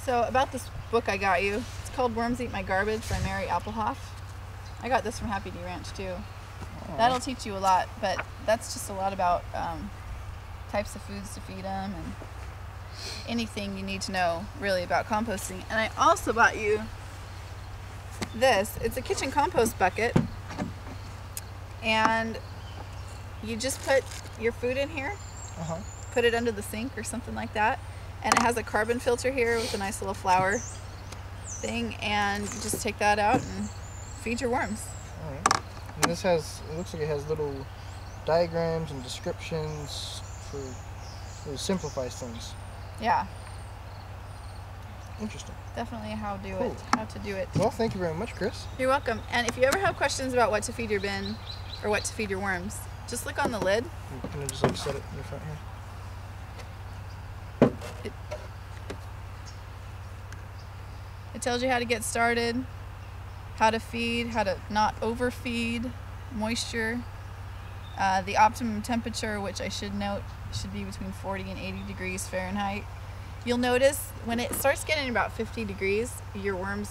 So about this book I got you, it's called Worms Eat My Garbage by Mary Applehoff. I got this from Happy Bee Ranch too. Oh. That'll teach you a lot, but that's just a lot about types of foods to feed them and anything you need to know really about composting. And I also bought you this. It's a kitchen compost bucket, and you just put your food in here, put it under the sink or something like that, and it has a carbon filter here with a nice little flower thing, and you just take that out and feed your worms. All right. And this has, it looks like it has little diagrams and descriptions for, it simplifies things. Yeah. Interesting. Definitely how to do it. Well, thank you very much, Chris. You're welcome. And if you ever have questions about what to feed your bin or what to feed your worms, just look on the lid. I'm gonna just like set it in the front here. It tells you how to get started, how to feed, how to not overfeed, moisture, the optimum temperature, which I should note should be between 40 and 80 degrees Fahrenheit. You'll notice when it starts getting about 50 degrees, your worms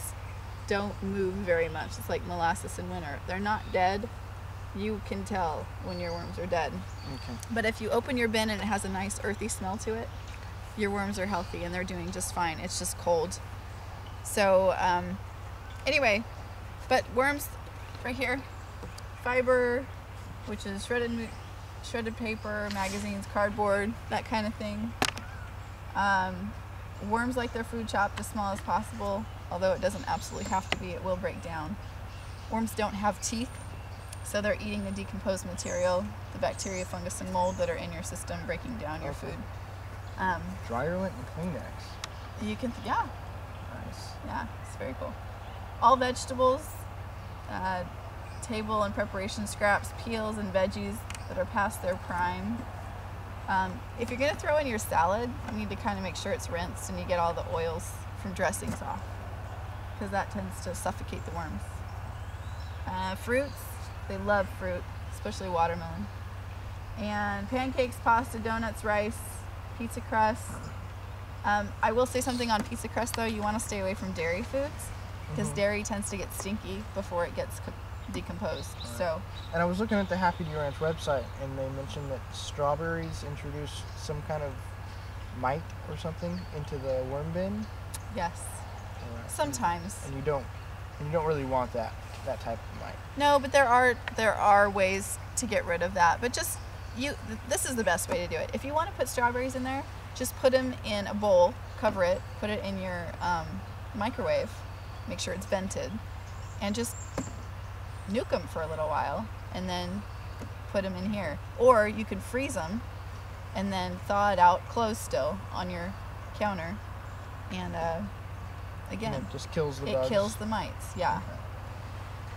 don't move very much. It's like molasses in winter. They're not dead. You can tell when your worms are dead. Okay. But if you open your bin and it has a nice earthy smell to it, your worms are healthy and they're doing just fine. It's just cold. So anyway, but worms right here, fiber, which is shredded paper, magazines, cardboard, that kind of thing. Worms like their food chopped as small as possible, although it doesn't absolutely have to be. It will break down. Worms don't have teeth, so they're eating the decomposed material, the bacteria, fungus, and mold that are in your system, breaking down your food. Dryer lint and Kleenex. You can, yeah. Nice. Yeah, it's very cool. All vegetables, table and preparation scraps, peels, and veggies that are past their prime. If you're going to throw in your salad, you need to kind of make sure it's rinsed and you get all the oils from dressings off, because that tends to suffocate the worms. Fruits, they love fruit, especially watermelon. And pancakes, pasta, donuts, rice, pizza crust. I will say something on pizza crust though, you want to stay away from dairy foods, because dairy tends to get stinky before it gets decomposed. Right. So, and I was looking at the Happy Bee Ranch website, and they mentioned that strawberries introduce some kind of mite or something into the worm bin. Yes. Sometimes. And you don't really want that type of mite. No, but there are ways to get rid of that. But just this is the best way to do it. If you want to put strawberries in there, just put them in a bowl, cover it, put it in your microwave, make sure it's vented, and just nuke them for a little while, and then put them in here. Or you could freeze them and then thaw it out closed still on your counter, and again, and it just kills the bugs. It kills the mites. Yeah.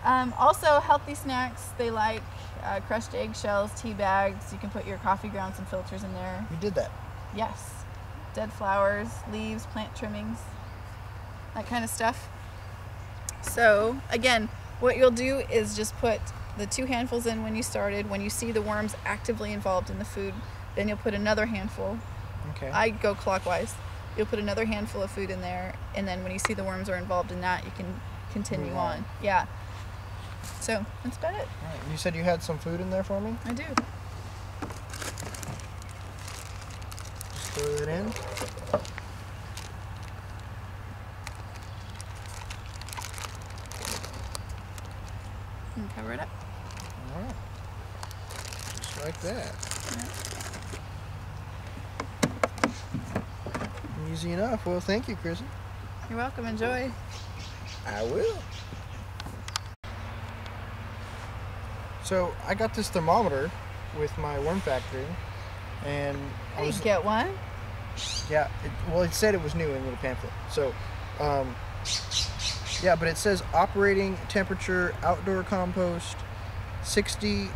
Okay. Also, healthy snacks. They like crushed eggshells, tea bags. You can put your coffee grounds and filters in there. You did that. Yes. Dead flowers, leaves, plant trimmings, that kind of stuff. So again, what you'll do is just put the 2 handfuls in when you started. When you see the worms actively involved in the food, then you'll put another handful. Okay. I go clockwise. You'll put another handful of food in there, and then when you see the worms are involved in that, you can continue on. Yeah. So that's about it. All right. You said you had some food in there for me? I do. Just throw it in. And cover it up. All right. Just like that. Yeah. Easy enough. Well, thank you, Chrissy. You're welcome. Enjoy. I will. So I got this thermometer with my worm factory, and I didn't get one. Yeah. It said it was new in a little pamphlet. So, yeah, but it says operating temperature outdoor compost 60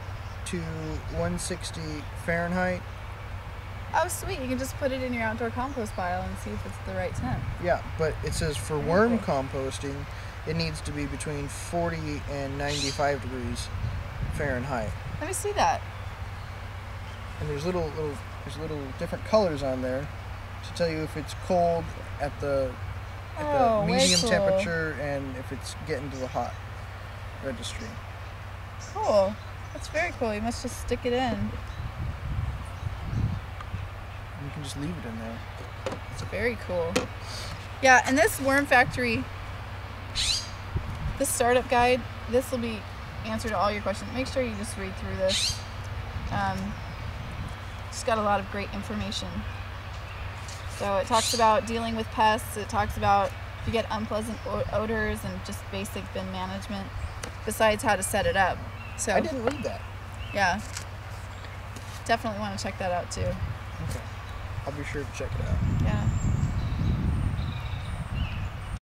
to 160 Fahrenheit. Oh, sweet. You can just put it in your outdoor compost pile and see if it's the right temp. Yeah, but it says for worm composting, it needs to be between 40 and 95 degrees Fahrenheit. Let me see that. And there's little different colors on there to tell you if it's cold at the Oh, the way medium cool. temperature and if it's getting to the hot registry. Cool. That's very cool. You must just stick it in. And you can just leave it in there. It's very cool. Yeah, and this worm factory, this startup guide, this will be answer to all your questions. Make sure you just read through this. It's got a lot of great information. So it talks about dealing with pests. It talks about if you get unpleasant odors and just basic bin management, besides how to set it up. So I didn't read that. yeah, definitely want to check that out too. Okay. I'll be sure to check it out.